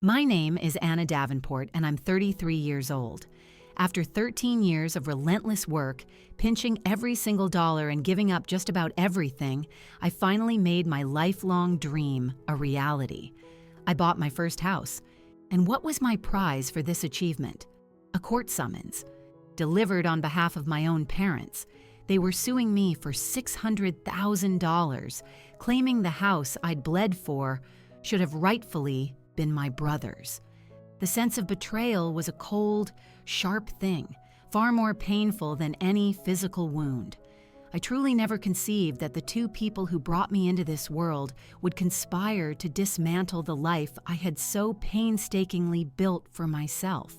My name is Anna Davenport, and I'm 33 years old. After 13 years of relentless work, pinching every single dollar and giving up just about everything, I finally made my lifelong dream a reality. I bought my first house. And what was my prize for this achievement? A court summons, delivered on behalf of my own parents. They were suing me for $600,000, claiming the house I'd bled for should have rightfully been my brother's. The sense of betrayal was a cold, sharp thing, far more painful than any physical wound. I truly never conceived that the two people who brought me into this world would conspire to dismantle the life I had so painstakingly built for myself.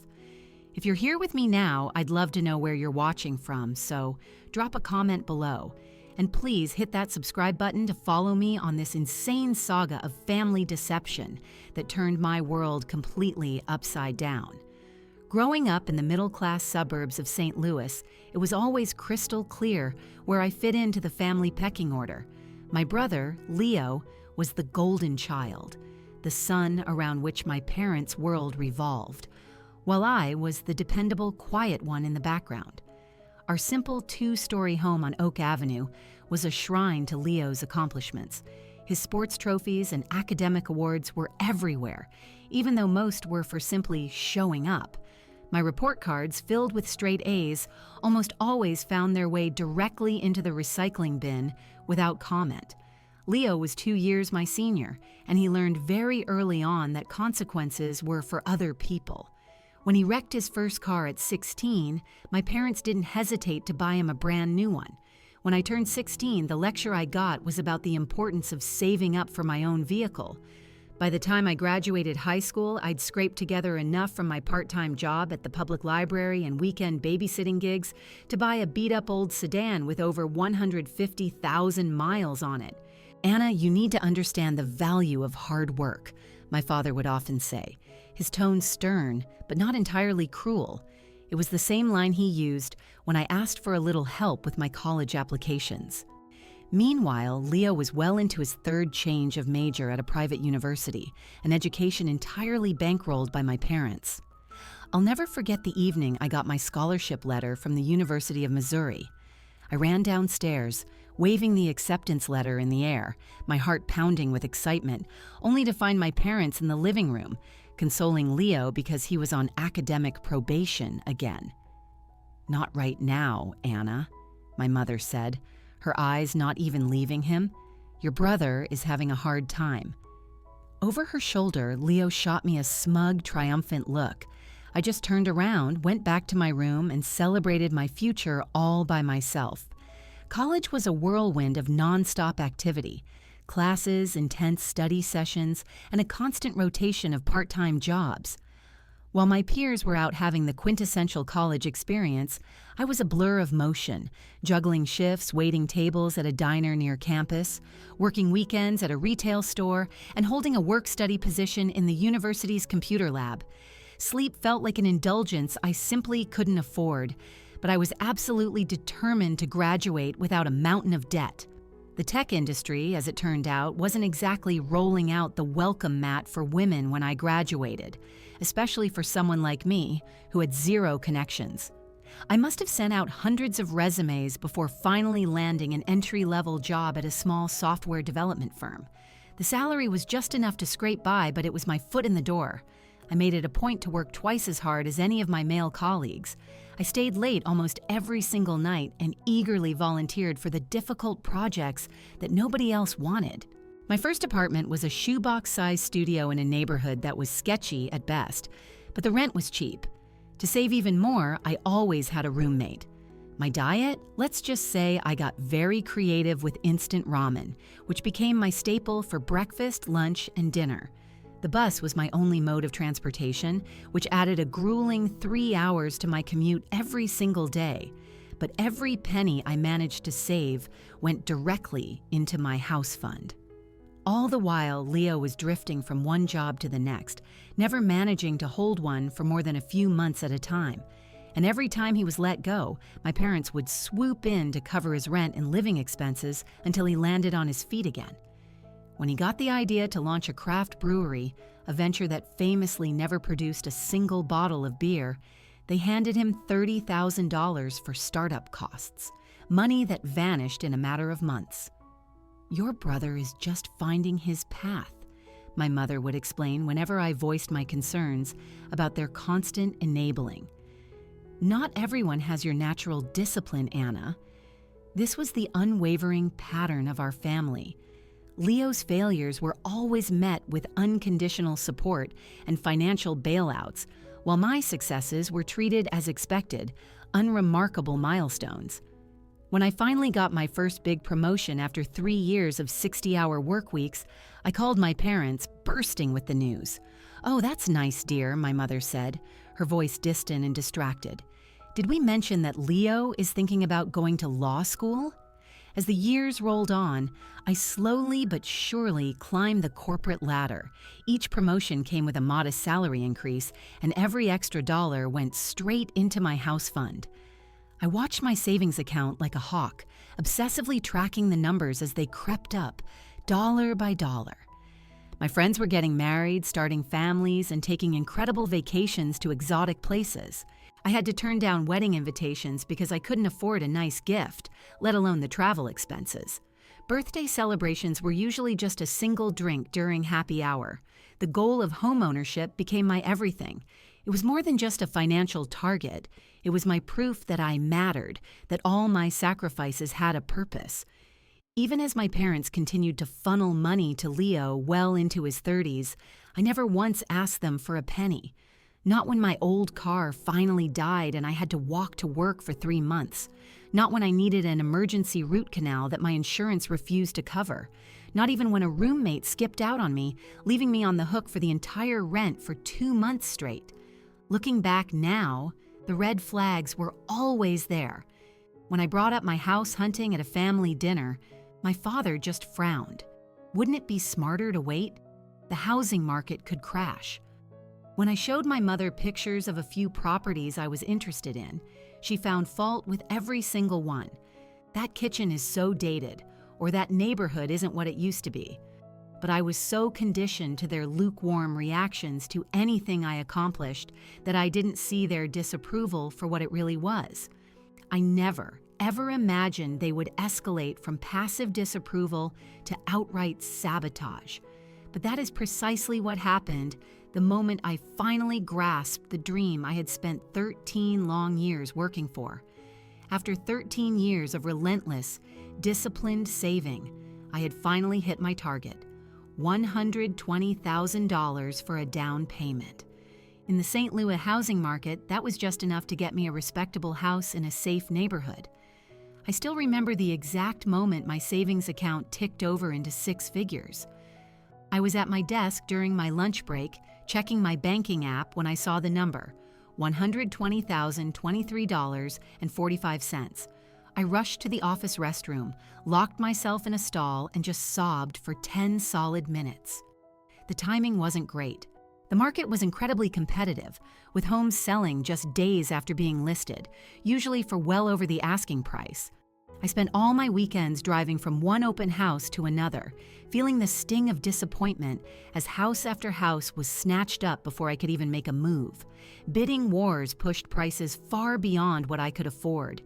If you're here with me now, I'd love to know where you're watching from, so drop a comment below. And please hit that subscribe button to follow me on this insane saga of family deception that turned my world completely upside down. Growing up in the middle-class suburbs of St. Louis, it was always crystal clear where I fit into the family pecking order. My brother, Leo, was the golden child, the sun around which my parents' world revolved, while I was the dependable, quiet one in the background. Our simple two-story home on Oak Avenue was a shrine to Leo's accomplishments. His sports trophies and academic awards were everywhere, even though most were for simply showing up. My report cards, filled with straight A's, almost always found their way directly into the recycling bin without comment. Leo was 2 years my senior, and he learned very early on that consequences were for other people. When he wrecked his first car at 16, my parents didn't hesitate to buy him a brand new one. When I turned 16, the lecture I got was about the importance of saving up for my own vehicle. By the time I graduated high school, I'd scraped together enough from my part-time job at the public library and weekend babysitting gigs to buy a beat-up old sedan with over 150,000 miles on it. "Anna, you need to understand the value of hard work," my father would often say, his tone stern, but not entirely cruel. It was the same line he used when I asked for a little help with my college applications. Meanwhile, Leo was well into his third change of major at a private university, an education entirely bankrolled by my parents. I'll never forget the evening I got my scholarship letter from the University of Missouri. I ran downstairs, waving the acceptance letter in the air, my heart pounding with excitement, only to find my parents in the living room, consoling Leo because he was on academic probation again. "Not right now, Anna," my mother said, her eyes not even leaving him. "Your brother is having a hard time." Over her shoulder, Leo shot me a smug, triumphant look. I just turned around, went back to my room, and celebrated my future all by myself. College was a whirlwind of nonstop activity. Classes, intense study sessions, and a constant rotation of part-time jobs. While my peers were out having the quintessential college experience, I was a blur of motion, juggling shifts, waiting tables at a diner near campus, working weekends at a retail store, and holding a work-study position in the university's computer lab. Sleep felt like an indulgence I simply couldn't afford, but I was absolutely determined to graduate without a mountain of debt. The tech industry, as it turned out, wasn't exactly rolling out the welcome mat for women when I graduated, especially for someone like me, who had zero connections. I must have sent out hundreds of resumes before finally landing an entry-level job at a small software development firm. The salary was just enough to scrape by, but it was my foot in the door. I made it a point to work twice as hard as any of my male colleagues. I stayed late almost every single night and eagerly volunteered for the difficult projects that nobody else wanted. My first apartment was a shoebox-sized studio in a neighborhood that was sketchy at best, but the rent was cheap. To save even more, I always had a roommate. My diet? Let's just say I got very creative with instant ramen, which became my staple for breakfast, lunch, and dinner. The bus was my only mode of transportation, which added a grueling 3 hours to my commute every single day. But every penny I managed to save went directly into my house fund. All the while, Leo was drifting from one job to the next, never managing to hold one for more than a few months at a time. And every time he was let go, my parents would swoop in to cover his rent and living expenses until he landed on his feet again. When he got the idea to launch a craft brewery, a venture that famously never produced a single bottle of beer, they handed him $30,000 for startup costs, money that vanished in a matter of months. "Your brother is just finding his path," my mother would explain whenever I voiced my concerns about their constant enabling. "Not everyone has your natural discipline, Anna." This was the unwavering pattern of our family. Leo's failures were always met with unconditional support and financial bailouts, while my successes were treated as expected, unremarkable milestones. When I finally got my first big promotion after 3 years of 60-hour work weeks, I called my parents, bursting with the news. "Oh, that's nice, dear," my mother said, her voice distant and distracted. "Did we mention that Leo is thinking about going to law school?" As the years rolled on, I slowly but surely climbed the corporate ladder. Each promotion came with a modest salary increase, and every extra dollar went straight into my house fund. I watched my savings account like a hawk, obsessively tracking the numbers as they crept up, dollar by dollar. My friends were getting married, starting families, and taking incredible vacations to exotic places. I had to turn down wedding invitations because I couldn't afford a nice gift, let alone the travel expenses. Birthday celebrations were usually just a single drink during happy hour. The goal of homeownership became my everything. It was more than just a financial target. It was my proof that I mattered, that all my sacrifices had a purpose. Even as my parents continued to funnel money to Leo well into his 30s, I never once asked them for a penny. Not when my old car finally died and I had to walk to work for 3 months. Not when I needed an emergency root canal that my insurance refused to cover. Not even when a roommate skipped out on me, leaving me on the hook for the entire rent for 2 months straight. Looking back now, the red flags were always there. When I brought up my house hunting at a family dinner, my father just frowned. Wouldn't it be smarter to wait? The housing market could crash. When I showed my mother pictures of a few properties I was interested in, she found fault with every single one. "That kitchen is so dated," or "that neighborhood isn't what it used to be." But I was so conditioned to their lukewarm reactions to anything I accomplished that I didn't see their disapproval for what it really was. I never, ever imagined they would escalate from passive disapproval to outright sabotage. But that is precisely what happened the moment I finally grasped the dream I had spent 13 long years working for. After 13 years of relentless, disciplined saving, I had finally hit my target, $120,000 for a down payment. In the St. Louis housing market, that was just enough to get me a respectable house in a safe neighborhood. I still remember the exact moment my savings account ticked over into 6 figures. I was at my desk during my lunch break, checking my banking app when I saw the number, $120,023.45. I rushed to the office restroom, locked myself in a stall, and just sobbed for 10 solid minutes. The timing wasn't great. The market was incredibly competitive, with homes selling just days after being listed, usually for well over the asking price. I spent all my weekends driving from one open house to another, feeling the sting of disappointment as house after house was snatched up before I could even make a move. Bidding wars pushed prices far beyond what I could afford.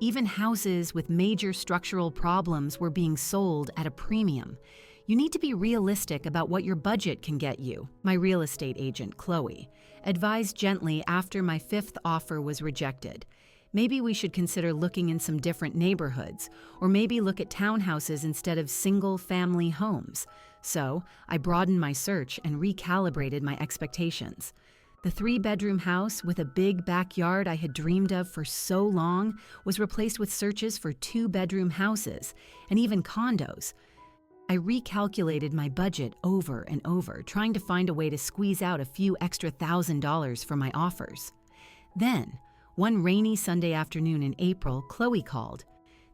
Even houses with major structural problems were being sold at a premium. "You need to be realistic about what your budget can get you," my real estate agent, Chloe, advised gently after my 5th offer was rejected. Maybe we should consider looking in some different neighborhoods, or maybe look at townhouses instead of single-family homes. So I broadened my search and recalibrated my expectations. The 3-bedroom house with a big backyard I had dreamed of for so long was replaced with searches for 2-bedroom houses and even condos. I recalculated my budget over and over, trying to find a way to squeeze out a few extra $1,000 for my offers. Then, one rainy Sunday afternoon in April, Chloe called.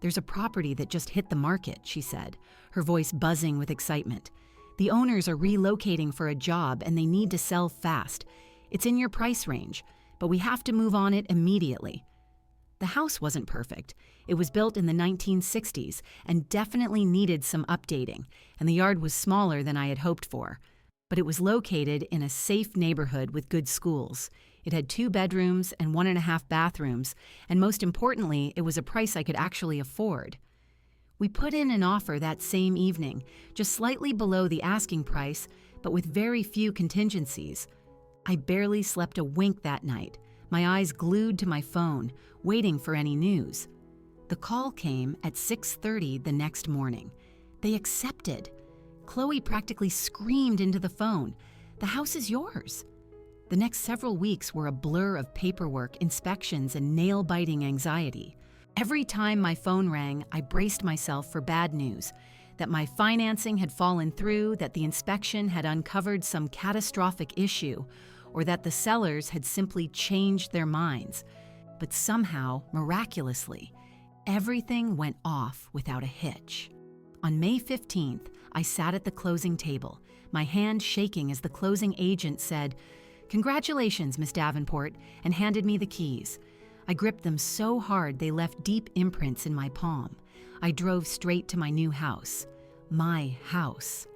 "There's a property that just hit the market," she said, her voice buzzing with excitement. "The owners are relocating for a job and they need to sell fast. It's in your price range, but we have to move on it immediately." The house wasn't perfect. It was built in the 1960s and definitely needed some updating, and the yard was smaller than I had hoped for. But it was located in a safe neighborhood with good schools. It had 2 bedrooms and 1.5 bathrooms, and most importantly, it was a price I could actually afford. We put in an offer that same evening, just slightly below the asking price, but with very few contingencies. I barely slept a wink that night, my eyes glued to my phone, waiting for any news. The call came at 6:30 the next morning. They accepted. Chloe practically screamed into the phone, "The house is yours." The next several weeks were a blur of paperwork, inspections, and nail-biting anxiety. Every time my phone rang, I braced myself for bad news, that my financing had fallen through, that the inspection had uncovered some catastrophic issue, or that the sellers had simply changed their minds. But somehow, miraculously, everything went off without a hitch. On May 15th, I sat at the closing table, my hand shaking as the closing agent said, "Congratulations, Miss Davenport," and handed me the keys. I gripped them so hard they left deep imprints in my palm. I drove straight to my new house. My house.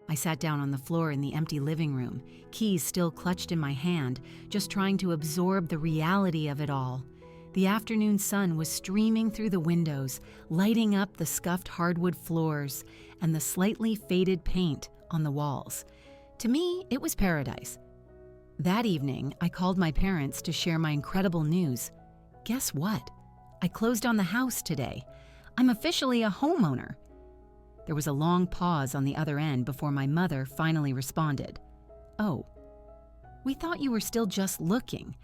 I sat down on the floor in the empty living room, keys still clutched in my hand, just trying to absorb the reality of it all. The afternoon sun was streaming through the windows, lighting up the scuffed hardwood floors and the slightly faded paint on the walls. To me, it was paradise. That evening, I called my parents to share my incredible news. Guess what? I closed on the house today. I'm officially a homeowner. There was a long pause on the other end before my mother finally responded. "Oh, we thought you were still just looking.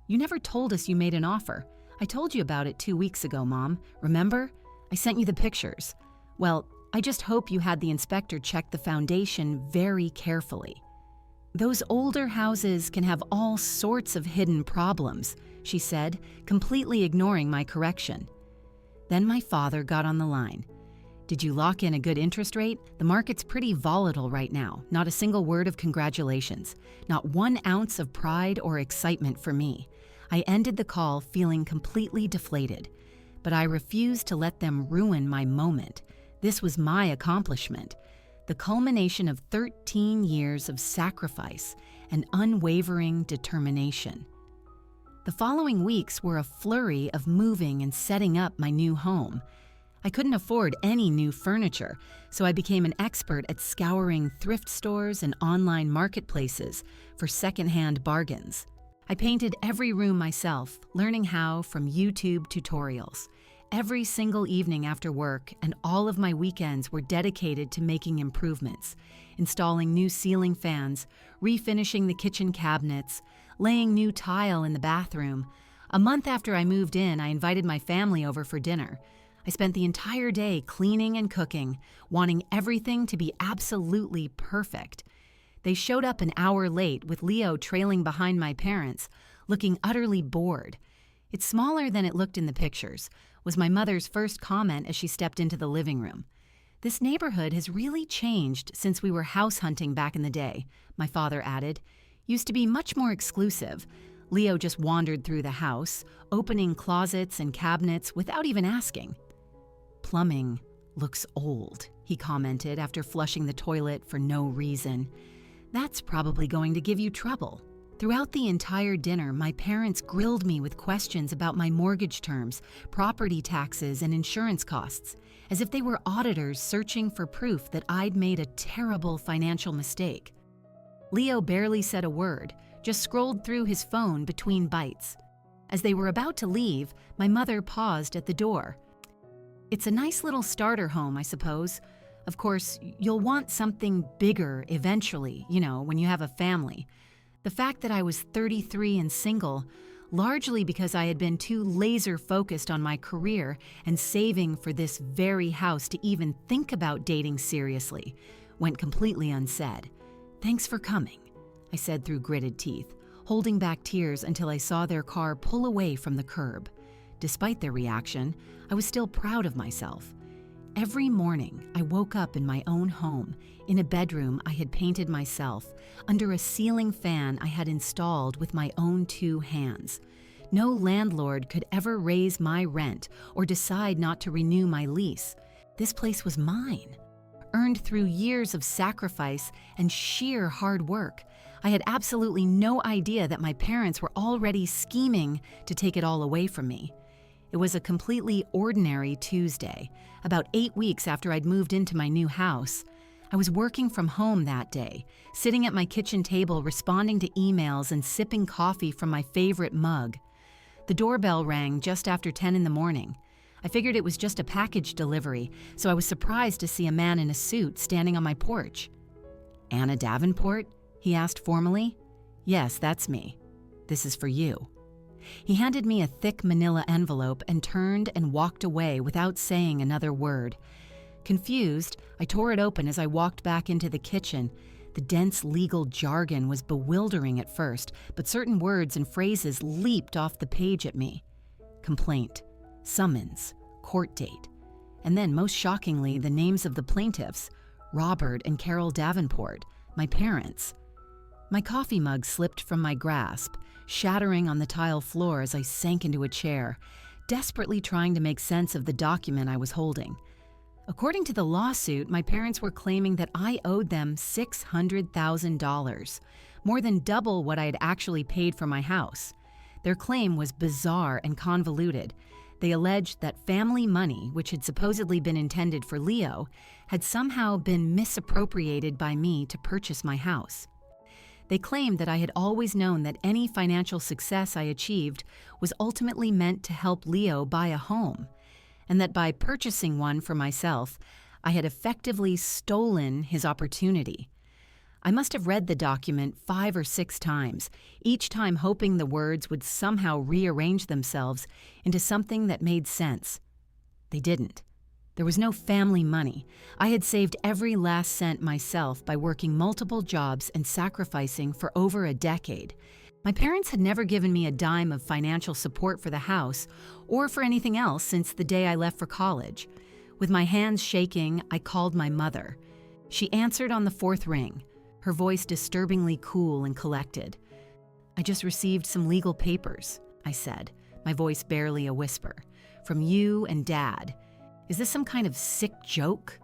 You never told us you made an offer. I told you about it 2 weeks ago, Mom. Remember? I sent you the pictures. Well, I just hope you had the inspector check the foundation very carefully. Those older houses can have all sorts of hidden problems," she said, completely ignoring my correction. Then my father got on the line. "Did you lock in a good interest rate? The market's pretty volatile right now. Not a single word of congratulations. Not 1 ounce of pride or excitement for me." I ended the call feeling completely deflated. But I refused to let them ruin my moment. This was my accomplishment. The culmination of 13 years of sacrifice and unwavering determination. The following weeks were a flurry of moving and setting up my new home. I couldn't afford any new furniture, so I became an expert at scouring thrift stores and online marketplaces for secondhand bargains. I painted every room myself, learning how from YouTube tutorials. Every single evening after work and all of my weekends were dedicated to making improvements, installing new ceiling fans, refinishing the kitchen cabinets, laying new tile in the bathroom. A month after I moved in, I invited my family over for dinner. I spent the entire day cleaning and cooking, wanting everything to be absolutely perfect. They showed up an hour late with Leo trailing behind my parents, looking utterly bored. "It's smaller than it looked in the pictures," was my mother's first comment as she stepped into the living room. "This neighborhood has really changed since we were house hunting back in the day," my father added. "Used to be much more exclusive. Leo just wandered through the house, opening closets and cabinets without even asking." "Plumbing looks old," he commented after flushing the toilet for no reason. "That's probably going to give you trouble." Throughout the entire dinner, my parents grilled me with questions about my mortgage terms, property taxes, and insurance costs, as if they were auditors searching for proof that I'd made a terrible financial mistake. Leo barely said a word, just scrolled through his phone between bites. As they were about to leave, my mother paused at the door. "It's a nice little starter home, I suppose. Of course, you'll want something bigger eventually, when you have a family." The fact that I was 33 and single, largely because I had been too laser-focused on my career and saving for this very house to even think about dating seriously, went completely unsaid. "Thanks for coming," I said through gritted teeth, holding back tears until I saw their car pull away from the curb. Despite their reaction, I was still proud of myself. Every morning, I woke up in my own home, in a bedroom I had painted myself, under a ceiling fan I had installed with my own 2 hands. No landlord could ever raise my rent or decide not to renew my lease. This place was mine. Earned through years of sacrifice and sheer hard work, I had absolutely no idea that my parents were already scheming to take it all away from me. It was a completely ordinary Tuesday, about 8 weeks after I'd moved into my new house. I was working from home that day, sitting at my kitchen table responding to emails and sipping coffee from my favorite mug. The doorbell rang just after 10 in the morning. I figured it was just a package delivery, so I was surprised to see a man in a suit standing on my porch. "Anna Davenport?" he asked formally. "Yes, that's me. This is for you." He handed me a thick manila envelope and turned and walked away without saying another word. Confused, I tore it open as I walked back into the kitchen. The dense legal jargon was bewildering at first, but certain words and phrases leaped off the page at me. Complaint, summons, court date, and then, most shockingly, the names of the plaintiffs, Robert and Carol Davenport, my parents. My coffee mug slipped from my grasp, shattering on the tile floor as I sank into a chair, desperately trying to make sense of the document I was holding. According to the lawsuit, my parents were claiming that I owed them $600,000, more than double what I had actually paid for my house. Their claim was bizarre and convoluted. They alleged that family money, which had supposedly been intended for Leo, had somehow been misappropriated by me to purchase my house. They claimed that I had always known that any financial success I achieved was ultimately meant to help Leo buy a home, and that by purchasing one for myself, I had effectively stolen his opportunity. I must have read the document 5 or 6 times, each time hoping the words would somehow rearrange themselves into something that made sense. They didn't. There was no family money. I had saved every last cent myself by working multiple jobs and sacrificing for over a decade. My parents had never given me a dime of financial support for the house or for anything else since the day I left for college. With my hands shaking, I called my mother. She answered on the 4th ring, her voice disturbingly cool and collected. "I just received some legal papers," I said, my voice barely a whisper, "from you and Dad. Is this some kind of sick joke?"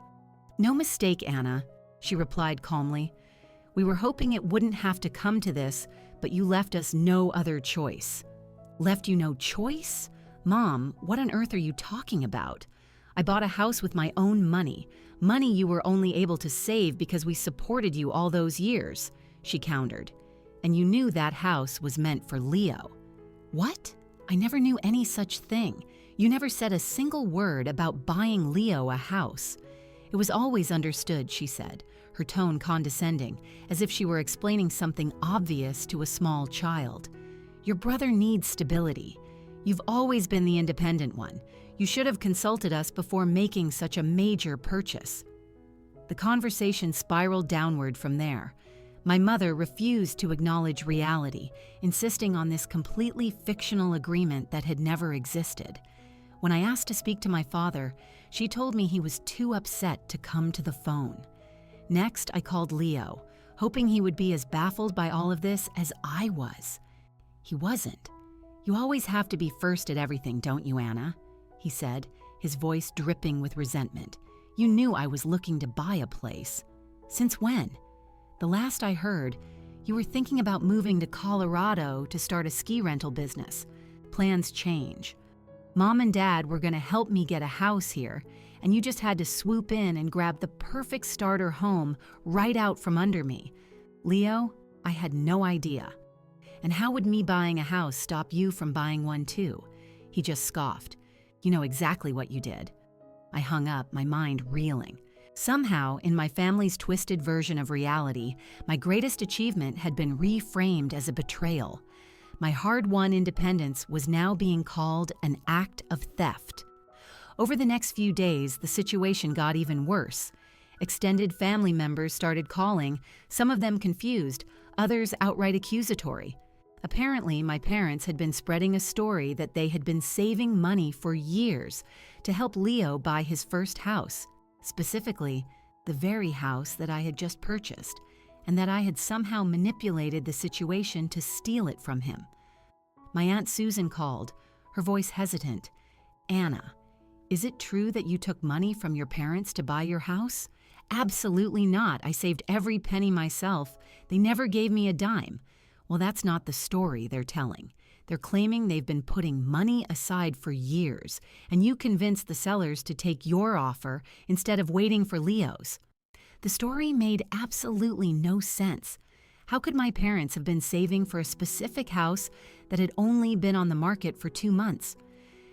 "No mistake, Anna," she replied calmly. "We were hoping it wouldn't have to come to this, but you left us no other choice." "Left you no choice? Mom, what on earth are you talking about? I bought a house with my own money you were only able to save because we supported you all those years," she countered. "And you knew that house was meant for Leo." "What? I never knew any such thing. You never said a single word about buying Leo a house." "It was always understood," she said, her tone condescending, as if she were explaining something obvious to a small child. "Your brother needs stability. You've always been the independent one. You should have consulted us before making such a major purchase." The conversation spiraled downward from there. My mother refused to acknowledge reality, insisting on this completely fictional agreement that had never existed. When I asked to speak to my father, she told me he was too upset to come to the phone. Next, I called Leo, hoping he would be as baffled by all of this as I was. He wasn't. "You always have to be first at everything, don't you, Anna?" he said, his voice dripping with resentment. "You knew I was looking to buy a place. Since when? The last I heard, you were thinking about moving to Colorado to start a ski rental business. Plans change. Mom and Dad were going to help me get a house here, and you just had to swoop in and grab the perfect starter home right out from under me. Leo, I had no idea. And how would me buying a house stop you from buying one too?" He just scoffed. "You know exactly what you did." I hung up, my mind reeling. Somehow, in my family's twisted version of reality, my greatest achievement had been reframed as a betrayal. My hard-won independence was now being called an act of theft. Over the next few days, the situation got even worse. Extended family members started calling, some of them confused, others outright accusatory. Apparently, my parents had been spreading a story that they had been saving money for years to help Leo buy his first house, specifically the very house that I had just purchased, and that I had somehow manipulated the situation to steal it from him. My Aunt Susan called, her voice hesitant. "Anna, is it true that you took money from your parents to buy your house?" "Absolutely not. I saved every penny myself. They never gave me a dime." Well, that's not the story they're telling. They're claiming they've been putting money aside for years, and you convinced the sellers to take your offer instead of waiting for Leo's. The story made absolutely no sense. How could my parents have been saving for a specific house that had only been on the market for 2 months?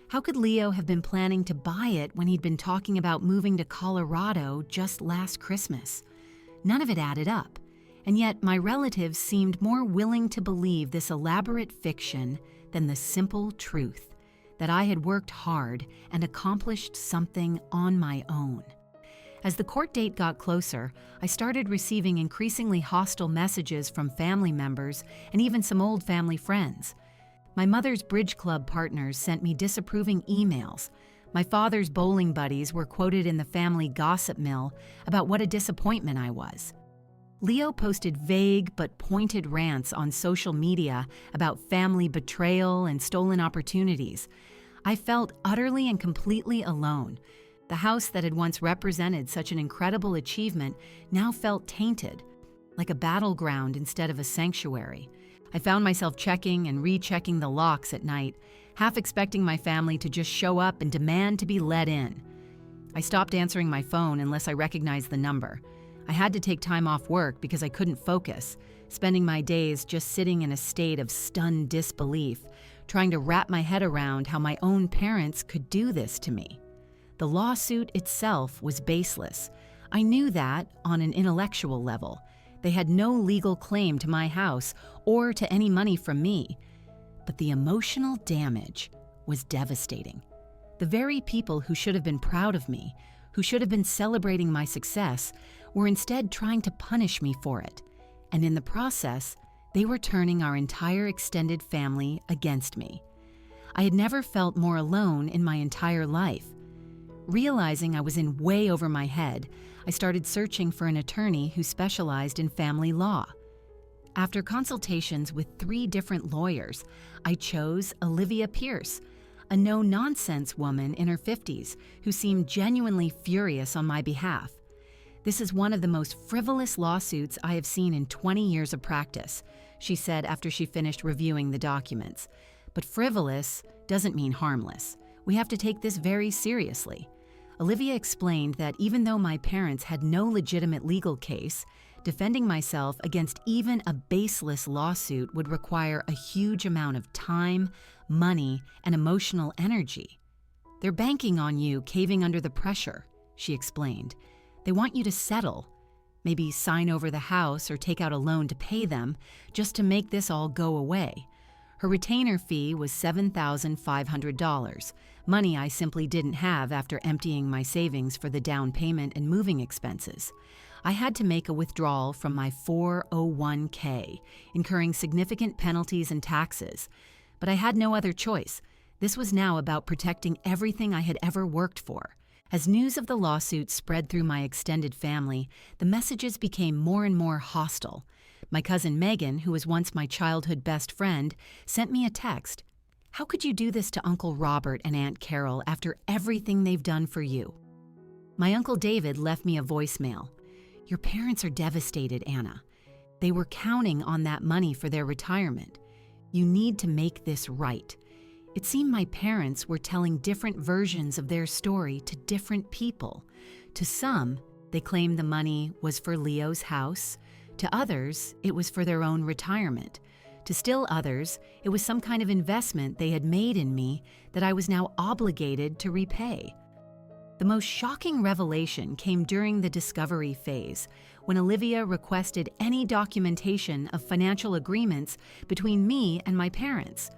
How could Leo have been planning to buy it when he'd been talking about moving to Colorado just last Christmas? None of it added up. And yet my relatives seemed more willing to believe this elaborate fiction than the simple truth that I had worked hard and accomplished something on my own. As the court date got closer, I started receiving increasingly hostile messages from family members and even some old family friends. My mother's bridge club partners sent me disapproving emails. My father's bowling buddies were quoted in the family gossip mill about what a disappointment I was. Leo posted vague but pointed rants on social media about family betrayal and stolen opportunities. I felt utterly and completely alone. The house that had once represented such an incredible achievement now felt tainted, like a battleground instead of a sanctuary. I found myself checking and rechecking the locks at night, half expecting my family to just show up and demand to be let in. I stopped answering my phone unless I recognized the number. I had to take time off work because I couldn't focus, spending my days just sitting in a state of stunned disbelief, trying to wrap my head around how my own parents could do this to me. The lawsuit itself was baseless. I knew that on an intellectual level. They had no legal claim to my house or to any money from me. But the emotional damage was devastating. The very people who should have been proud of me, who should have been celebrating my success, were instead trying to punish me for it. And in the process, they were turning our entire extended family against me. I had never felt more alone in my entire life. Realizing I was in way over my head, I started searching for an attorney who specialized in family law. After consultations with 3 different lawyers, I chose Olivia Pierce, a no-nonsense woman in her 50s who seemed genuinely furious on my behalf. "This is one of the most frivolous lawsuits I have seen in 20 years of practice," she said after she finished reviewing the documents. "But frivolous doesn't mean harmless. We have to take this very seriously." Olivia explained that even though my parents had no legitimate legal case, defending myself against even a baseless lawsuit would require a huge amount of time, money, and emotional energy. "They're banking on you caving under the pressure," she explained. "They want you to settle, maybe sign over the house or take out a loan to pay them, just to make this all go away." Her retainer fee was $7,500, money I simply didn't have after emptying my savings for the down payment and moving expenses. I had to make a withdrawal from my 401k, incurring significant penalties and taxes. But I had no other choice. This was now about protecting everything I had ever worked for. As news of the lawsuit spread through my extended family, the messages became more and more hostile. My cousin Megan, who was once my childhood best friend, sent me a text. "How could you do this to Uncle Robert and Aunt Carol after everything they've done for you?" My Uncle David left me a voicemail. "Your parents are devastated, Anna. They were counting on that money for their retirement. You need to make this right." It seemed my parents were telling different versions of their story to different people. To some, they claimed the money was for Leo's house. To others, it was for their own retirement. To still others, it was some kind of investment they had made in me that I was now obligated to repay. The most shocking revelation came during the discovery phase, when Olivia requested any documentation of financial agreements between me and my parents.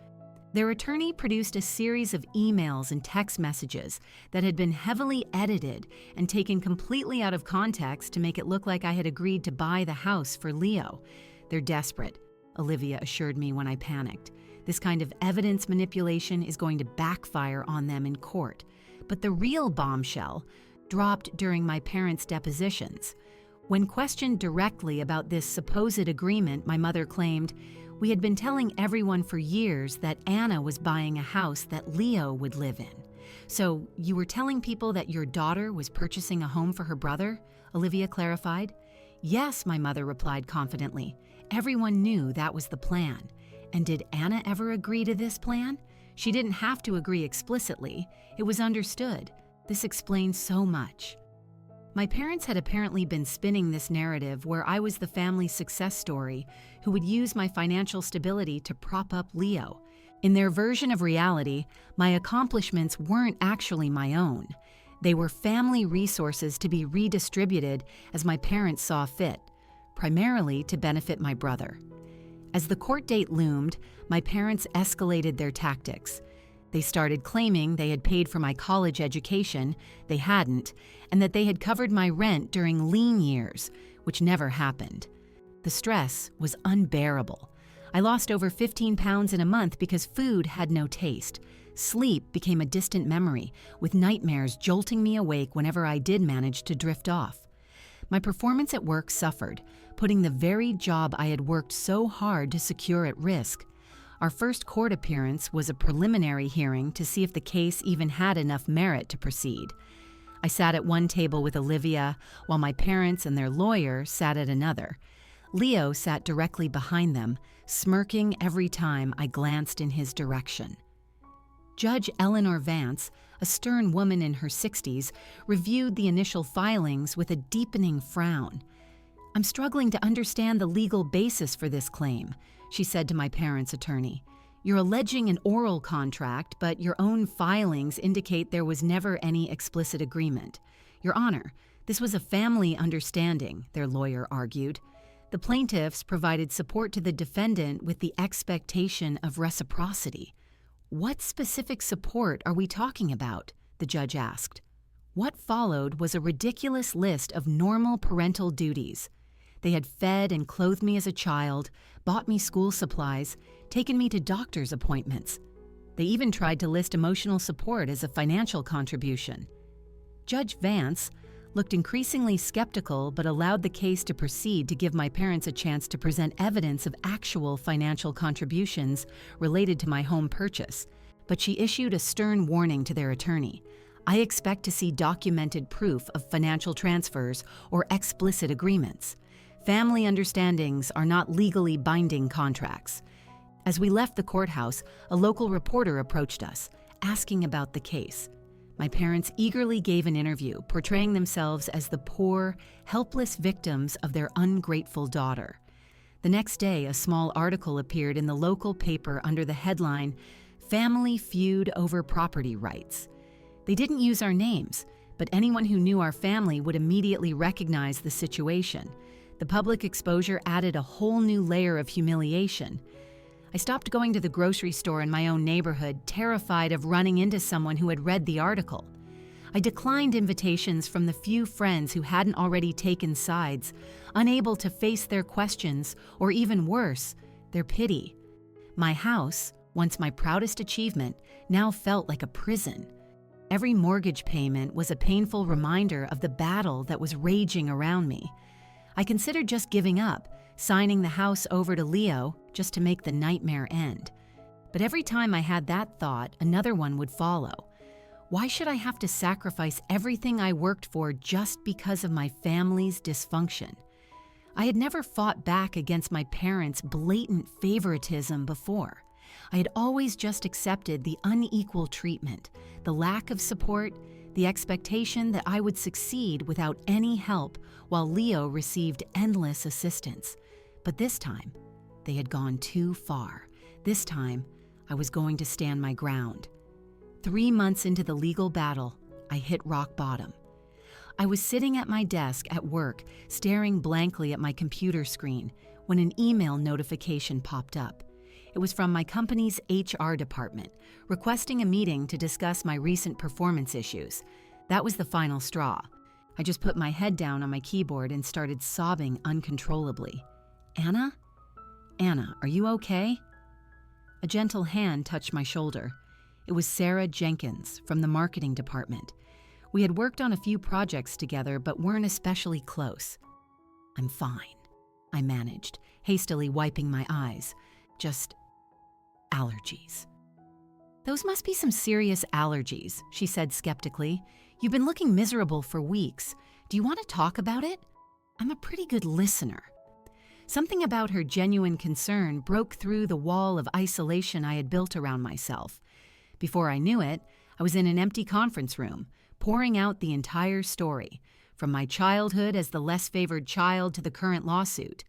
Their attorney produced a series of emails and text messages that had been heavily edited and taken completely out of context to make it look like I had agreed to buy the house for Leo. "They're desperate," Olivia assured me when I panicked. "This kind of evidence manipulation is going to backfire on them in court." But the real bombshell dropped during my parents' depositions. When questioned directly about this supposed agreement, my mother claimed, We had been telling everyone for years that Anna was buying a house that Leo would live in. So you were telling people that your daughter was purchasing a home for her brother? Olivia clarified. Yes, my mother replied confidently. Everyone knew that was the plan. And did Anna ever agree to this plan? She didn't have to agree explicitly. It was understood. This explains so much. My parents had apparently been spinning this narrative where I was the family success story who would use my financial stability to prop up Leo. In their version of reality, my accomplishments weren't actually my own. They were family resources to be redistributed as my parents saw fit, primarily to benefit my brother. As the court date loomed, my parents escalated their tactics. They started claiming they had paid for my college education, they hadn't, and that they had covered my rent during lean years, which never happened. The stress was unbearable. I lost over 15 pounds in a month because food had no taste. Sleep became a distant memory, with nightmares jolting me awake whenever I did manage to drift off. My performance at work suffered, putting the very job I had worked so hard to secure at risk. Our first court appearance was a preliminary hearing to see if the case even had enough merit to proceed. I sat at one table with Olivia, while my parents and their lawyer sat at another. Leo sat directly behind them, smirking every time I glanced in his direction. Judge Eleanor Vance, a stern woman in her 60s, reviewed the initial filings with a deepening frown. I'm struggling to understand the legal basis for this claim, she said to my parents' attorney. You're alleging an oral contract, but your own filings indicate there was never any explicit agreement. Your Honor, this was a family understanding, their lawyer argued. The plaintiffs provided support to the defendant with the expectation of reciprocity. What specific support are we talking about? The judge asked. What followed was a ridiculous list of normal parental duties. They had fed and clothed me as a child, bought me school supplies, taken me to doctor's appointments. They even tried to list emotional support as a financial contribution. Judge Vance looked increasingly skeptical but allowed the case to proceed to give my parents a chance to present evidence of actual financial contributions related to my home purchase. But she issued a stern warning to their attorney. I expect to see documented proof of financial transfers or explicit agreements. Family understandings are not legally binding contracts. As we left the courthouse, a local reporter approached us, asking about the case. My parents eagerly gave an interview, portraying themselves as the poor, helpless victims of their ungrateful daughter. The next day, a small article appeared in the local paper under the headline, "Family Feud Over Property Rights." They didn't use our names, but anyone who knew our family would immediately recognize the situation. The public exposure added a whole new layer of humiliation. I stopped going to the grocery store in my own neighborhood, terrified of running into someone who had read the article. I declined invitations from the few friends who hadn't already taken sides, unable to face their questions, or even worse, their pity. My house, once my proudest achievement, now felt like a prison. Every mortgage payment was a painful reminder of the battle that was raging around me. I considered just giving up, signing the house over to Leo just to make the nightmare end. But every time I had that thought, another one would follow. Why should I have to sacrifice everything I worked for just because of my family's dysfunction? I had never fought back against my parents' blatant favoritism before. I had always just accepted the unequal treatment, the lack of support, the expectation that I would succeed without any help while Leo received endless assistance. But this time, they had gone too far. This time, I was going to stand my ground. 3 months into the legal battle, I hit rock bottom. I was sitting at my desk at work, staring blankly at my computer screen, when an email notification popped up. It was from my company's HR department, requesting a meeting to discuss my recent performance issues. That was the final straw. I just put my head down on my keyboard and started sobbing uncontrollably. Anna? Anna, are you okay? A gentle hand touched my shoulder. It was Sarah Jenkins from the marketing department. We had worked on a few projects together but weren't especially close. I'm fine, I managed, hastily wiping my eyes. just allergies. Those must be some serious allergies, she said skeptically. You've been looking miserable for weeks. Do you want to talk about it? I'm a pretty good listener. Something about her genuine concern broke through the wall of isolation I had built around myself. Before I knew it, I was in an empty conference room, pouring out the entire story, from my childhood as the less favored child to the current lawsuit.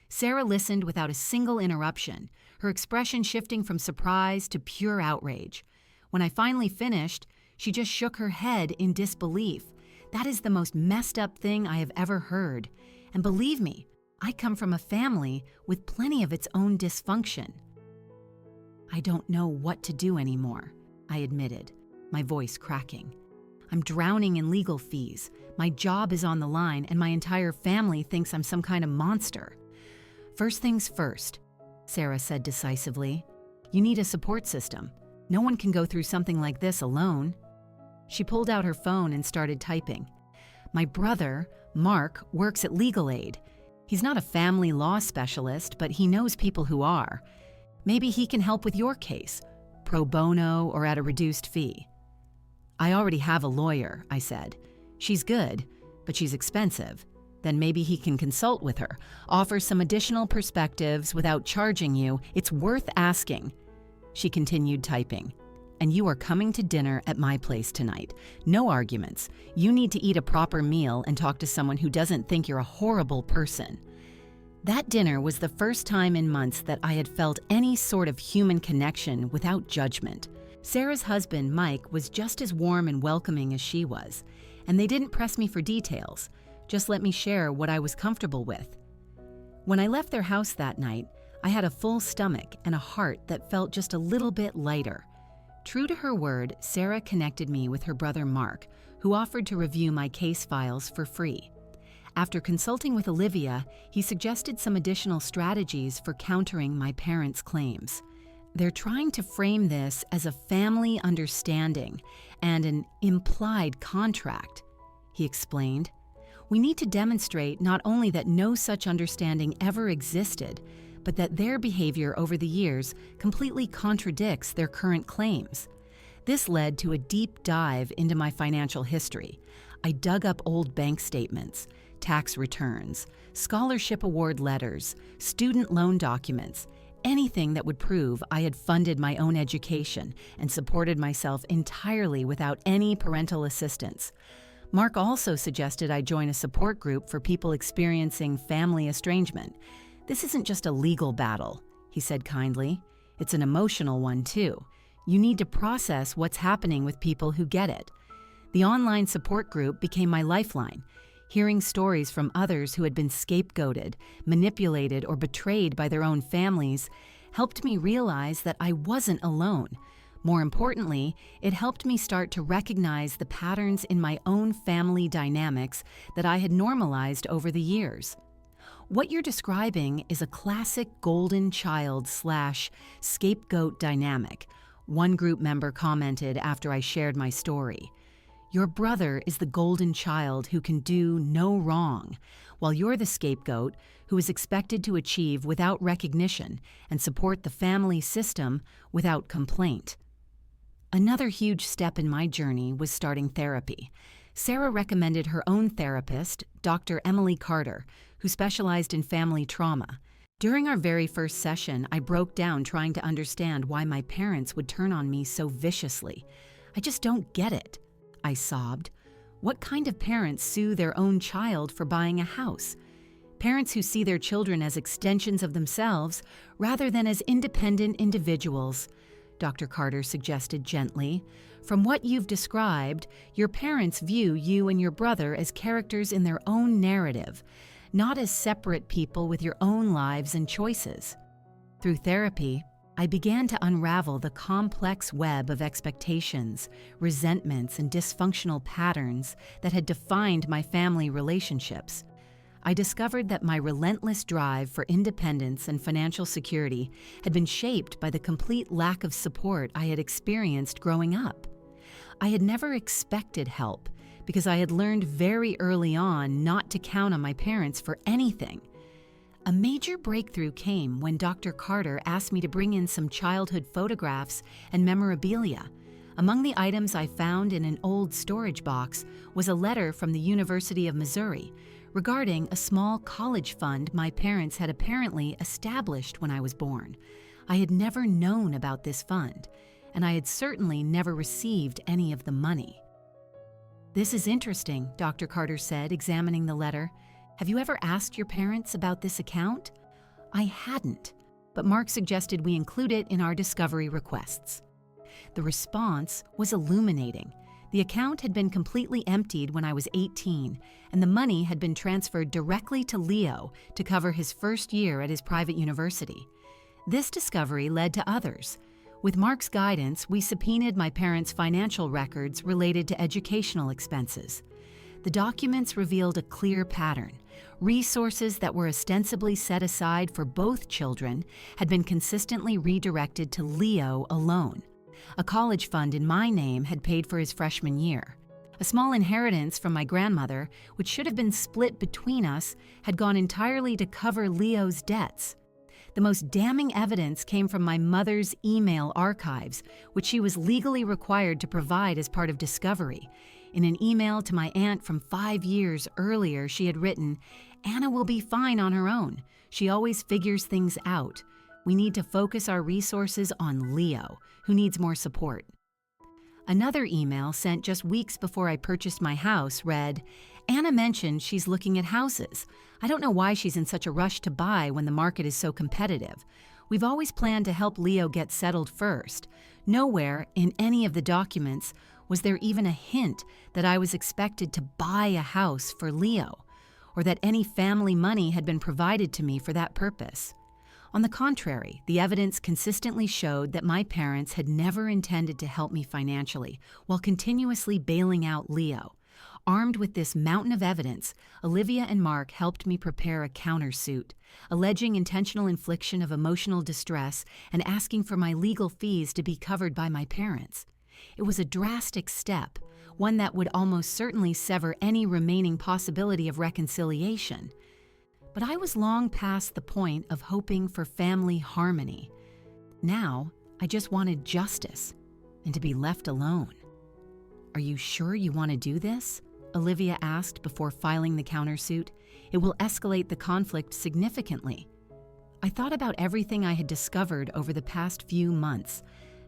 Sarah listened without a single interruption, her expression shifting from surprise to pure outrage. When I finally finished, she just shook her head in disbelief. That is the most messed up thing I have ever heard. And believe me, I come from a family with plenty of its own dysfunction. I don't know what to do anymore, I admitted, my voice cracking. I'm drowning in legal fees. My job is on the line, and my entire family thinks I'm some kind of monster. First things first, Sarah said decisively. You need a support system. No one can go through something like this alone. She pulled out her phone and started typing. My brother, Mark, works at Legal Aid. He's not a family law specialist, but he knows people who are. Maybe he can help with your case, pro bono or at a reduced fee. I already have a lawyer, I said. She's good, but she's expensive. Then maybe he can consult with her, offer some additional perspectives without charging you. It's worth asking. She continued typing. And you are coming to dinner at my place tonight. No arguments. You need to eat a proper meal and talk to someone who doesn't think you're a horrible person. That dinner was the first time in months that I had felt any sort of human connection without judgment. Sarah's husband, Mike, was just as warm and welcoming as she was, and they didn't press me for details, just let me share what I was comfortable with. When I left their house that night, I had a full stomach and a heart that felt just a little bit lighter. True to her word, Sarah connected me with her brother Mark, who offered to review my case files for free. After consulting with Olivia, he suggested some additional strategies for countering my parents' claims. They're trying to frame this as a family understanding and an implied contract, he explained. We need to demonstrate not only that no such understanding ever existed, but that their behavior over the years completely contradicts their current claims. This led to a deep dive into my financial history. I dug up old bank statements, tax returns, scholarship award letters, student loan documents, anything that would prove I had funded my own education and supported myself entirely without any parental assistance. Mark also suggested I join a support group for people experiencing family estrangement. This isn't just a legal battle, he said kindly. It's an emotional one, too. You need to process what's happening with people who get it. The online support group became my lifeline. Hearing stories from others who had been scapegoated, manipulated, or betrayed by their own families helped me realize that I wasn't alone. More importantly, it helped me start to recognize the patterns in my own family dynamics that I had normalized over the years. What you're describing is a classic golden child/scapegoat dynamic, one group member commented after I shared my story. Your brother is the golden child who can do no wrong, while you're the scapegoat who is expected to achieve without recognition and support the family system without complaint. Another huge step in my journey was starting therapy. Sarah recommended her own therapist, Dr. Emily Carter, who specialized in family trauma. During our very first session, I broke down trying to understand why my parents would turn on me so viciously. I just don't get it, I sobbed. What kind of parents sue their own child for buying a house? Parents who see their children as extensions of themselves rather than as independent individuals, Dr. Carter suggested gently. From what you've described, your parents view you and your brother as characters in their own narrative, not as separate people with your own lives and choices. Through therapy, I began to unravel the complex web of expectations, resentments, and dysfunctional patterns that had defined my family relationships. I discovered that my relentless drive for independence and financial security had been shaped by the complete lack of support I had experienced growing up. I had never expected help because I had learned very early on not to count on my parents for anything. A major breakthrough came when Dr. Carter asked me to bring in some childhood photographs and memorabilia. Among the items I found in an old storage box was a letter from the University of Missouri regarding a small college fund my parents had apparently established when I was born. I had never known about this fund, and I had certainly never received any of the money. "This is interesting," Dr. Carter said, examining the letter. "Have you ever asked your parents about this account?" I hadn't, but Mark suggested we include it in our discovery requests. The response was illuminating. The account had been completely emptied when I was 18, and the money had been transferred directly to Leo to cover his first year at his private university. This discovery led to others. With Mark's guidance, we subpoenaed my parents' financial records related to educational expenses. The documents revealed a clear pattern. Resources that were ostensibly set aside for both children had been consistently redirected to Leo alone. A college fund in my name had paid for his freshman year. A small inheritance from my grandmother, which should have been split between us, had gone entirely to cover Leo's debts. The most damning evidence came from my mother's email archives, which she was legally required to provide as part of discovery. In an email to my aunt from 5 years earlier, she had written, "Anna will be fine on her own. She always figures things out. We need to focus our resources on Leo, who needs more support." Another email sent just weeks before I purchased my house read, "Anna mentioned she's looking at houses. I don't know why she's in such a rush to buy when the market is so competitive. We've always planned to help Leo get settled first." Nowhere in any of the documents was there even a hint that I was expected to buy a house for Leo, or that any family money had been provided to me for that purpose. On the contrary, the evidence consistently showed that my parents had never intended to help me financially while continuously bailing out Leo. Armed with this mountain of evidence, Olivia and Mark helped me prepare a countersuit, alleging intentional infliction of emotional distress and asking for my legal fees to be covered by my parents. It was a drastic step, one that would almost certainly sever any remaining possibility of reconciliation. But I was long past the point of hoping for family harmony. Now, I just wanted justice and to be left alone. "Are you sure you want to do this?" Olivia asked before filing the countersuit. "It will escalate the conflict significantly." I thought about everything I had discovered over the past few months,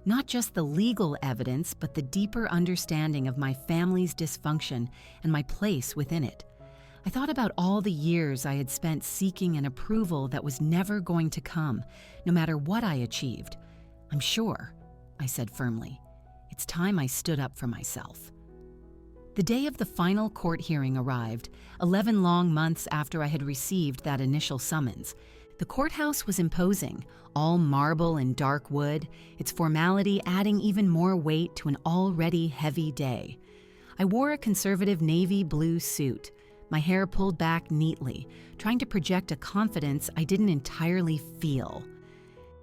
not just the legal evidence, but the deeper understanding of my family's dysfunction and my place within it. I thought about all the years I had spent seeking an approval that was never going to come, no matter what I achieved. "I'm sure," I said firmly. "It's time I stood up for myself." The day of the final court hearing arrived, 11 long months after I had received that initial summons. The courthouse was imposing, all marble and dark wood, its formality adding even more weight to an already heavy day. I wore a conservative navy blue suit, my hair pulled back neatly, trying to project a confidence I didn't entirely feel.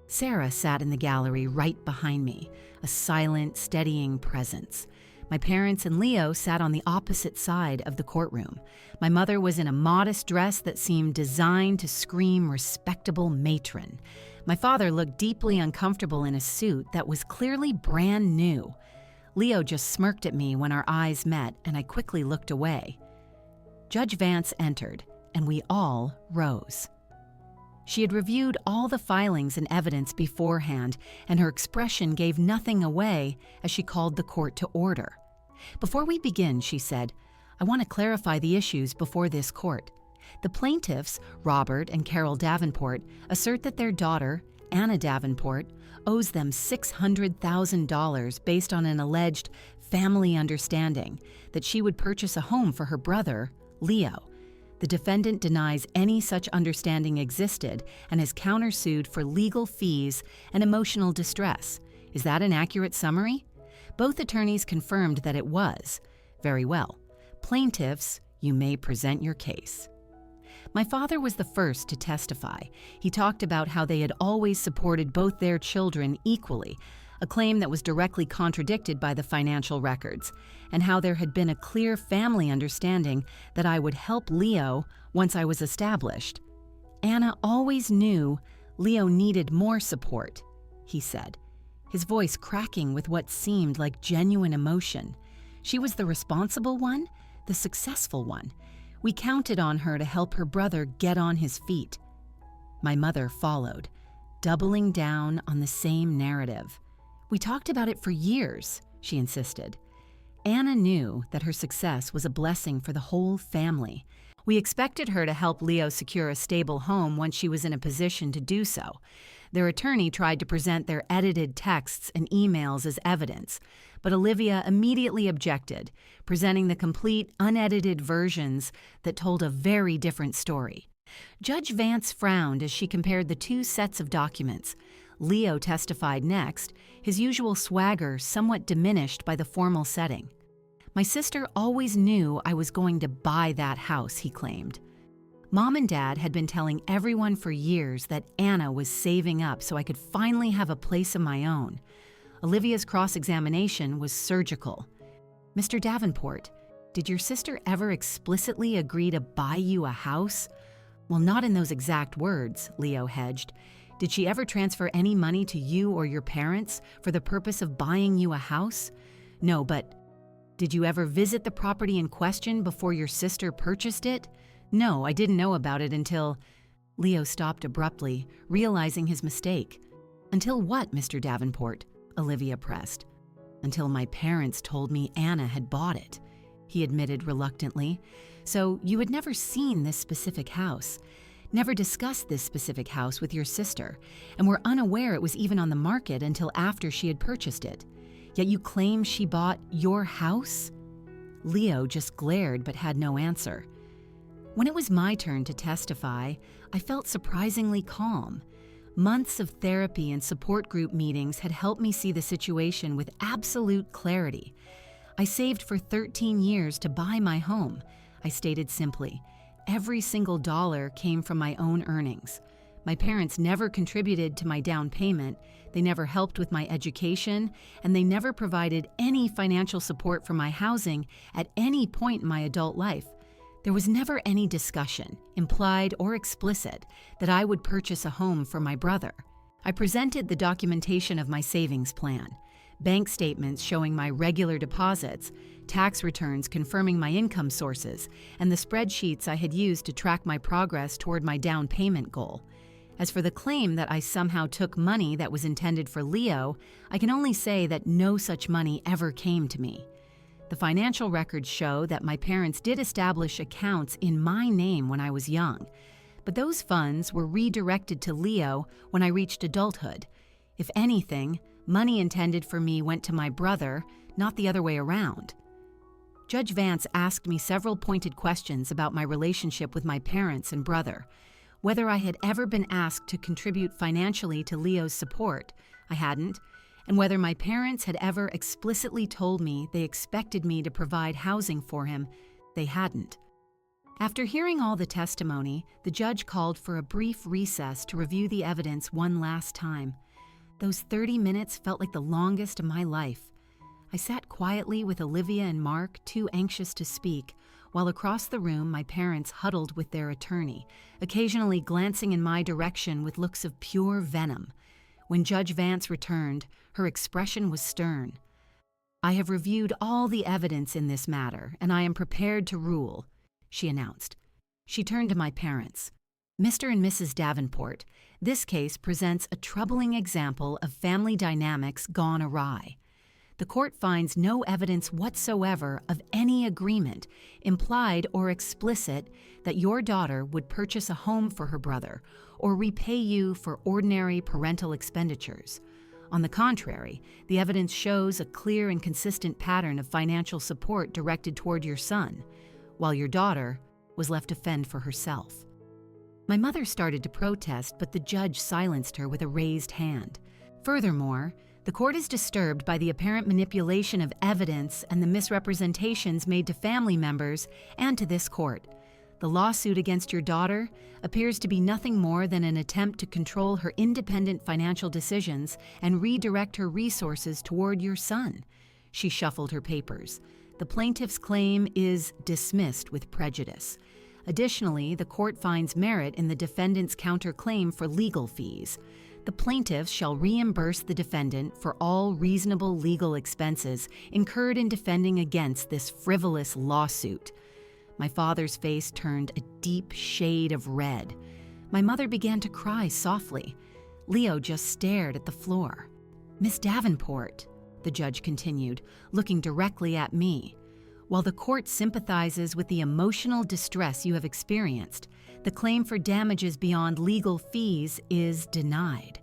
Sarah sat in the gallery right behind me, a silent, steadying presence. My parents and Leo sat on the opposite side of the courtroom. My mother was in a modest dress that seemed designed to scream respectable matron. My father looked deeply uncomfortable in a suit that was clearly brand new. Leo just smirked at me when our eyes met, and I quickly looked away. Judge Vance entered, and we all rose. She had reviewed all the filings and evidence beforehand, and her expression gave nothing away as she called the court to order. "Before we begin," she said, "I want to clarify the issues before this court. The plaintiffs, Robert and Carol Davenport, assert that their daughter, Anna Davenport, owes them $600,000 based on an alleged family understanding that she would purchase a home for her brother, Leo. The defendant denies any such understanding existed and has countersued for legal fees and emotional distress. Is that an accurate summary?" Both attorneys confirmed that it was. "Very well. Plaintiffs, you may present your case." My father was the first to testify. He talked about how they had always supported both their children equally, a claim that was directly contradicted by the financial records, and how there had been a clear family understanding that I would help Leo once I was established. Anna always knew Leo needed more support, he said, his voice cracking with what seemed like genuine emotion. She was the responsible one, the successful one. We counted on her to help her brother get on his feet. My mother followed, doubling down on the same narrative. We talked about it for years, she insisted. Anna knew that her success was a blessing for the whole family. We expected her to help Leo secure a stable home once she was in a position to do so. Their attorney tried to present their edited texts and emails as evidence, but Olivia immediately objected, presenting the complete, unedited versions that told a very different story. Judge Vance frowned as she compared the two sets of documents. Leo testified next, his usual swagger somewhat diminished by the formal setting. My sister always knew I was going to buy that house, he claimed. Mom and Dad had been telling everyone for years that Anna was saving up so I could finally have a place of my own. Olivia's cross-examination was surgical. Mr. Davenport, did your sister ever explicitly agree to buy you a house? Well, not in those exact words, Leo hedged. Did she ever transfer any money to you or your parents for the purpose of buying you a house? No, but did you ever visit the property in question before your sister purchased it? No, I didn't know about it until... Leo stopped abruptly, realizing his mistake. Until what, Mr. Davenport? Olivia pressed. Until my parents told me Anna had bought it, he admitted reluctantly. So you had never seen this specific house, never discussed this specific house with your sister, and were unaware it was even on the market until after she had purchased it. Yet you claim she bought your house? Leo just glared but had no answer. When it was my turn to testify, I felt surprisingly calm. Months of therapy and support group meetings had helped me see the situation with absolute clarity. I saved for 13 years to buy my home. I stated simply, every single dollar came from my own earnings. My parents never contributed to my down payment, they never helped with my education, and they never provided any financial support for my housing at any point in my adult life. There was never any discussion, implied or explicit, that I would purchase a home for my brother. I presented the documentation of my savings plan, bank statements showing my regular deposits, tax returns confirming my income sources, and the spreadsheets I had used to track my progress toward my down payment goal. As for the claim that I somehow took money that was intended for Leo, I can only say that no such money ever came to me. The financial records show that my parents did establish accounts in my name when I was young, but those funds were redirected to Leo when I reached adulthood. If anything, money intended for me went to my brother, not the other way around. Judge Vance asked me several pointed questions about my relationship with my parents and brother, whether I had ever been asked to contribute financially to Leo's support. I hadn't. And whether my parents had ever explicitly told me they expected me to provide housing for him. They hadn't. After hearing all the testimony, the judge called for a brief recess to review the evidence one last time. Those 30 minutes felt like the longest of my life. I sat quietly with Olivia and Mark, too anxious to speak, while across the room my parents huddled with their attorney, occasionally glancing in my direction with looks of pure venom. When Judge Vance returned, her expression was stern. "I have reviewed all the evidence in this matter, and I am prepared to rule," she announced. She turned to my parents. "Mr. and Mrs. Davenport, this case presents a troubling example of family dynamics gone awry. The court finds no evidence whatsoever of any agreement, implied or explicit, that your daughter would purchase a home for her brother or repay you for ordinary parental expenditures. On the contrary, the evidence shows a clear and consistent pattern of financial support directed toward your son, while your daughter was left to fend for herself." My mother started to protest, but the judge silenced her with a raised hand. Furthermore, the court is disturbed by the apparent manipulation of evidence and the misrepresentations made to family members and to this court. The lawsuit against your daughter appears to be nothing more than an attempt to control her independent financial decisions and redirect her resources toward your son. She shuffled her papers. The plaintiff's claim is dismissed with prejudice. Additionally, the court finds merit in the defendant's counterclaim for legal fees. The plaintiffs shall reimburse the defendant for all reasonable legal expenses incurred in defending against this frivolous lawsuit. My father's face turned a deep shade of red. My mother began to cry softly. Leo just stared at the floor. "Miss Davenport," the judge continued, looking directly at me, "while the court sympathizes with the emotional distress you have experienced, the claim for damages beyond legal fees is denied.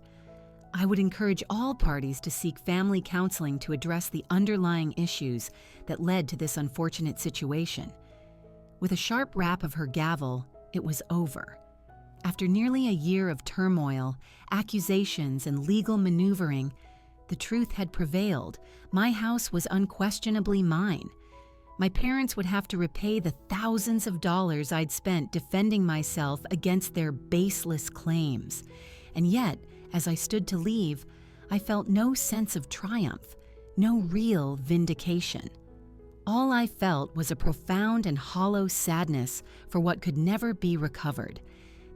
I would encourage all parties to seek family counseling to address the underlying issues that led to this unfortunate situation." With a sharp rap of her gavel, it was over. After nearly a year of turmoil, accusations, and legal maneuvering, the truth had prevailed. My house was unquestionably mine. My parents would have to repay the thousands of dollars I'd spent defending myself against their baseless claims. And yet, as I stood to leave, I felt no sense of triumph, no real vindication. All I felt was a profound and hollow sadness for what could never be recovered.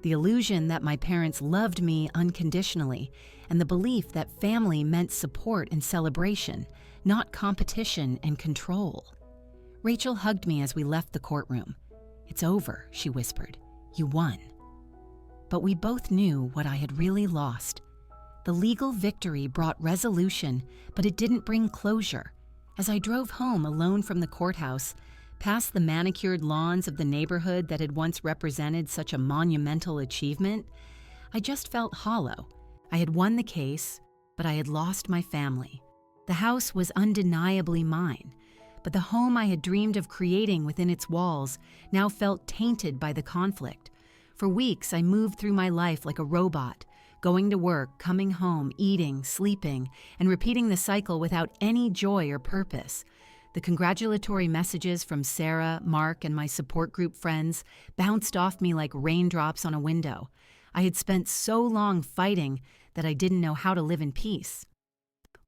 The illusion that my parents loved me unconditionally, and the belief that family meant support and celebration, not competition and control. Rachel hugged me as we left the courtroom. "It's over," she whispered. "You won." But we both knew what I had really lost. The legal victory brought resolution, but it didn't bring closure. As I drove home alone from the courthouse, past the manicured lawns of the neighborhood that had once represented such a monumental achievement, I just felt hollow. I had won the case, but I had lost my family. The house was undeniably mine, but the home I had dreamed of creating within its walls now felt tainted by the conflict. For weeks, I moved through my life like a robot, going to work, coming home, eating, sleeping, and repeating the cycle without any joy or purpose. The congratulatory messages from Sarah, Mark, and my support group friends bounced off me like raindrops on a window. I had spent so long fighting that I didn't know how to live in peace.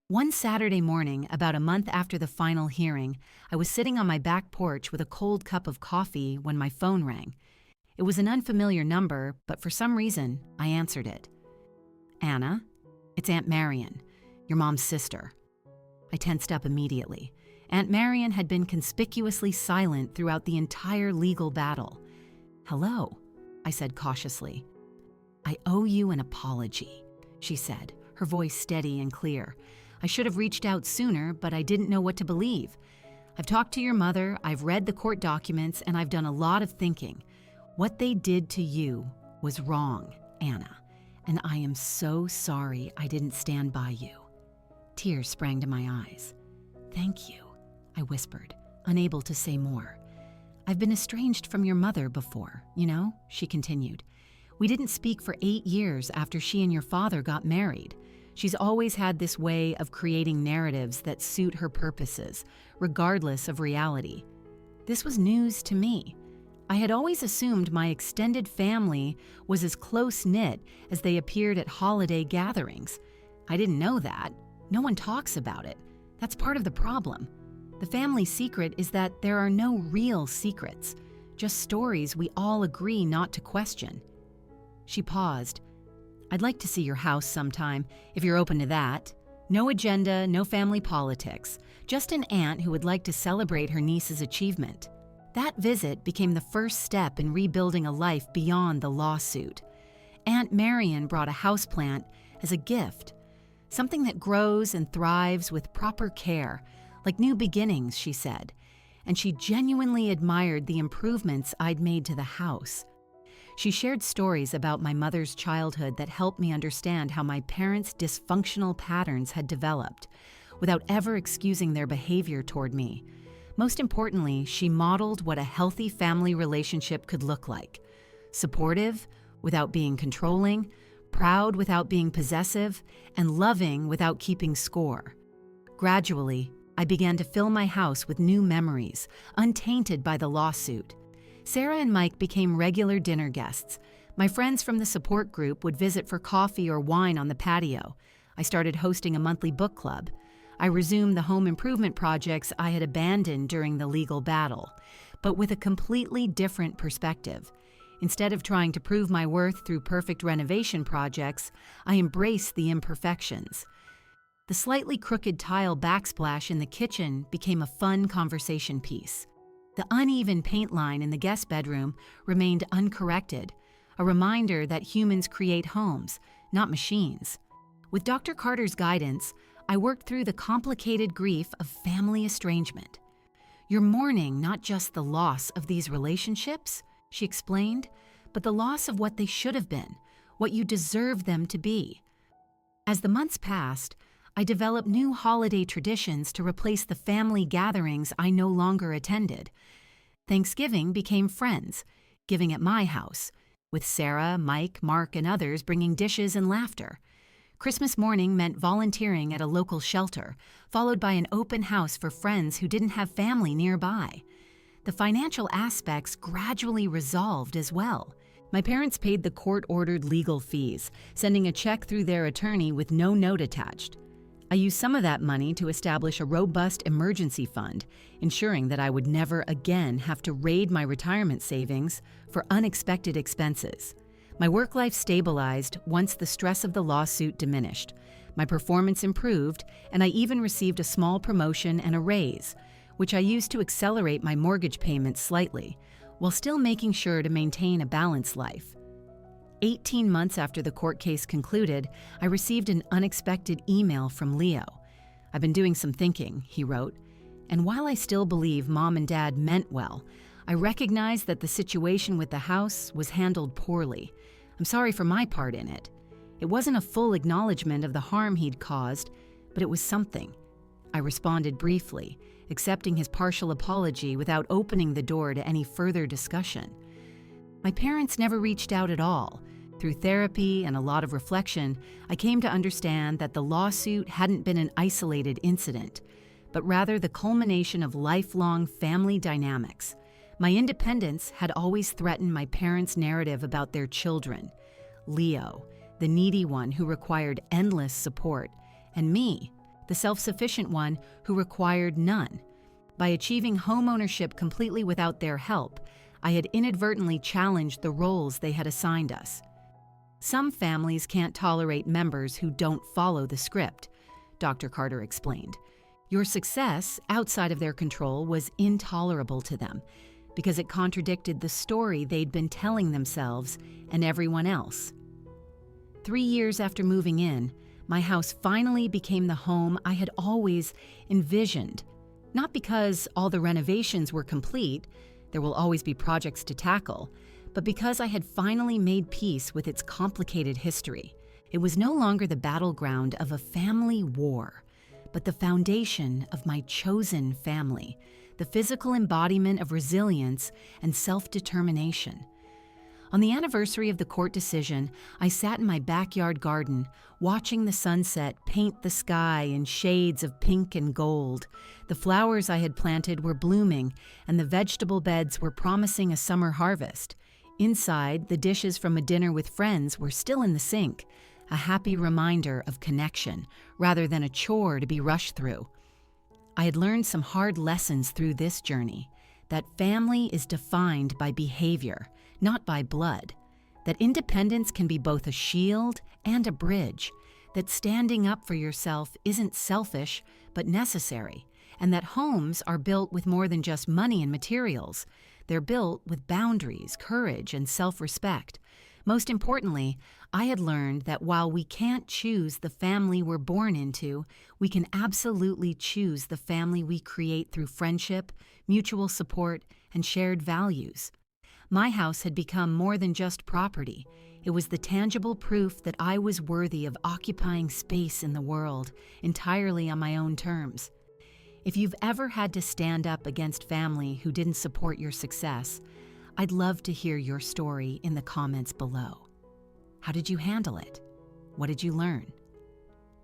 One Saturday morning, about a month after the final hearing, I was sitting on my back porch with a cold cup of coffee when my phone rang. It was an unfamiliar number, but for some reason, I answered it. "Anna, it's Aunt Marion, your mom's sister." I tensed up immediately. Aunt Marion had been conspicuously silent throughout the entire legal battle. "Hello," I said cautiously. "I owe you an apology," she said, her voice steady and clear. "I should have reached out sooner, but I didn't know what to believe. I've talked to your mother, I've read the court documents, and I've done a lot of thinking. What they did to you was wrong, Anna, and I am so sorry I didn't stand by you." Tears sprang to my eyes. "Thank you," I whispered, unable to say more. "I've been estranged from your mother before, you know," she continued. "We didn't speak for 8 years after she and your father got married. She's always had this way of creating narratives that suit her purposes, regardless of reality. This was news to me. I had always assumed my extended family was as close-knit as they appeared at holiday gatherings. I didn't know that. No one talks about it. That's part of the problem. The family secret is that there are no real secrets, just stories we all agree not to question." She paused. "I'd like to see your house sometime, if you're open to that. No agenda, no family politics, just an aunt who would like to celebrate her niece's achievement." That visit became the first step in rebuilding a life beyond the lawsuit. Aunt Marion brought a houseplant as a gift, something that grows and thrives with proper care, like new beginnings, she said, and she genuinely admired the improvements I'd made to the house. She shared stories about my mother's childhood that helped me understand how my parents' dysfunctional patterns had developed, without ever excusing their behavior toward me. Most importantly, she modeled what a healthy family relationship could look like: supportive without being controlling, proud without being possessive, and loving without keeping score. Gradually, I began to fill my house with new memories, untainted by the lawsuit. Sarah and Mike became regular dinner guests. My friends from the support group would visit for coffee or wine on the patio. I started hosting a monthly book club. I resumed the home improvement projects I had abandoned during the legal battle. but with a completely different perspective. Instead of trying to prove my worth through perfect renovation projects, I embraced the imperfections. The slightly crooked tile backsplash in the kitchen became a fun conversation piece. The uneven paint line in the guest bedroom remained uncorrected, a reminder that humans create homes, not machines. With Dr. Carter's guidance, I worked through the complicated grief of family estrangement. "You're mourning not just the loss of these relationships," she explained, "but the loss of what they should have been, what you deserve them to be." As the months passed, I developed new holiday traditions to replace the family gatherings I no longer attended. Thanksgiving became friends, giving at my house, with Sarah, Mike, Mark, and others bringing dishes and laughter. Christmas morning meant volunteering at a local shelter, followed by an open house for friends who didn't have family nearby. The financial aspects gradually resolved as well. My parents paid the court-ordered legal fees, sending a check through their attorney with no note attached. I used some of that money to establish a robust emergency fund, ensuring that I would never again have to raid my retirement savings for unexpected expenses. My work life stabilized once the stress of the lawsuit diminished. My performance improved, and I even received a small promotion and a raise, which I used to accelerate my mortgage payments slightly, while still making sure to maintain a balanced life. 18 months after the court case concluded, I received an unexpected email from Leo. "I've been doing some thinking," he wrote, "and while I still believe Mom and Dad meant well, I recognize that the situation with the house was handled poorly. I'm sorry for my part in it. It wasn't a full acknowledgement of the harm he'd caused, but it was something." I responded briefly, accepting his partial apology without opening the door to any further discussion. My parents never reached out at all. Through therapy and a lot of reflection, I came to understand that the lawsuit hadn't been an isolated incident, but rather the culmination of lifelong family dynamics. My independence had always threatened my parents' narrative about their children. Leo, the needy one who required endless support, and me, the self-sufficient one who required none. By achieving homeownership completely without their help, I had inadvertently challenged the roles they had assigned us. Some families can't tolerate members who don't follow the script, Dr. Carter explained. Your success outside of their control was intolerable to them because it contradicted the story they'd been telling themselves and everyone else. 3 years after moving in, my house finally became the home I had always envisioned, not because all the renovations were complete. There will always be projects to tackle, but because I had finally made peace with its complicated history. It was no longer the battleground of a family war, but the foundation of my chosen family, the physical embodiment of resilience and self-determination. On the anniversary of the court decision, I sat in my backyard garden, watching the sunset paint the sky in shades of pink and gold. The flowers I had planted were blooming, and the vegetable beds were promising a summer harvest. Inside, the dishes from a dinner with friends were still in the sink, a happy reminder of connection, rather than a chore to be rushed through. I had learned some hard lessons through this journey, that family is defined by behavior, not by blood, that independence can be both a shield and a bridge, that standing up for yourself isn't selfish but necessary, and that homes are built with more than just money and materials. They're built with boundaries, courage, and self-respect. Most importantly, I had learned that while we can't choose the family we're born into, we can absolutely choose the family we create through friendship, mutual support, and shared values. My house had become more than just property. It was the tangible proof that I was worthy of occupying space in the world, entirely on my own terms. If you've ever had to stand up against family who didn't support your success, I'd love to hear your story in the comments below. How did you handle it? What did you learn?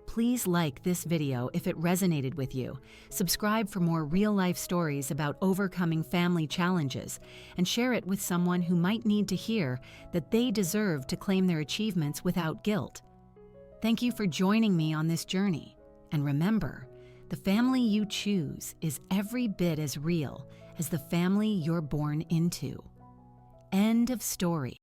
Please like this video if it resonated with you, subscribe for more real-life stories about overcoming family challenges, and share it with someone who might need to hear that they deserve to claim their achievements without guilt. Thank you for joining me on this journey, and remember, the family you choose is every bit as real as the family you're born into. End of story.